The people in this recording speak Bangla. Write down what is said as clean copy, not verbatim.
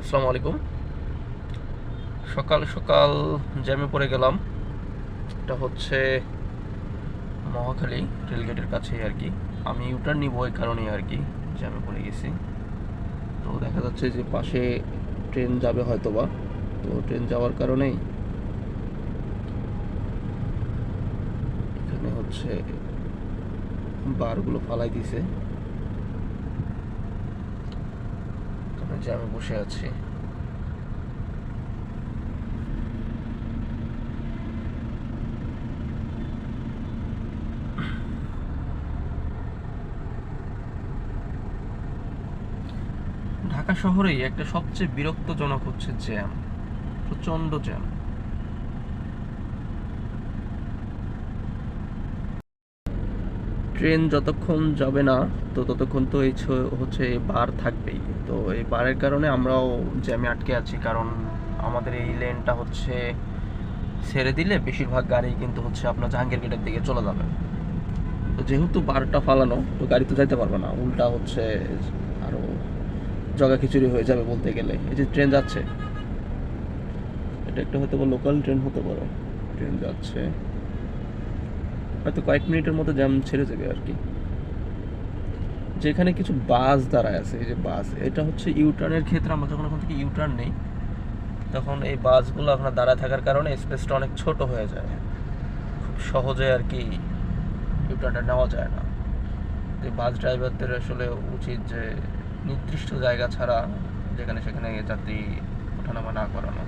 আসসালামু আলাইকুম। সকাল সকাল জ্যামে পড়ে গেলাম। এটা হচ্ছে মহাখালী রেলগেটের কাছেই আর কি। আমি ইউটার্ন নিব এই কারণেই আর কি জ্যামে পড়ে গেছি। তো দেখা যাচ্ছে যে পাশে ট্রেন যাবে হয়তোবা, তো ট্রেন যাওয়ার কারণেই এখানে হচ্ছে বারগুলো ফালাই দিছে, আমি জ্যামে বসে আছি। ঢাকা শহরেই একটা সবচেয়ে বিরক্তজনক হচ্ছে জ্যাম, প্রচণ্ড জ্যাম। ট্রেন যতক্ষণ যাবে না তো ততক্ষণ তো হচ্ছে এই বার থাকবেই। তো এই বারের কারণে আমরাও জ্যামে আটকে আছি, কারণ আমাদের এই লেনটা হচ্ছে ছেড়ে দিলে বেশিরভাগ গাড়ি কিন্তু হচ্ছে আপনার জাহাঙ্গীর গেটের দিকে চলে যাবে। তো যেহেতু বারটা ফালানো, তো গাড়ি তো যাইতে পারবে না, উল্টা হচ্ছে আরো জগা খিচুড়ি হয়ে যাবে বলতে গেলে। এই যে ট্রেন যাচ্ছে, এটা একটা হয়তো লোকাল ট্রেন হতে পারে। ট্রেন যাচ্ছে, হয়তো কয়েক মিনিটের মতো জ্যাম ছেড়ে যাবে আর কি। যেখানে কিছু বাস দাঁড়ায় আছে, এই যে বাস, এটা হচ্ছে ইউটার্নের ক্ষেত্রে আমরা যখন ওখান থেকে ইউটার্ন নেই তখন এই বাসগুলো আপনার দাঁড়ায় থাকার কারণে স্পেসটা অনেক ছোট হয়ে যায়, খুব সহজে আর কি ইউটার্নটা নেওয়া যায় না। তো বাস ড্রাইভারদের আসলে উচিত যে নির্দিষ্ট জায়গা ছাড়া যেখানে সেখানে যাত্রী ওঠানামা না করানো।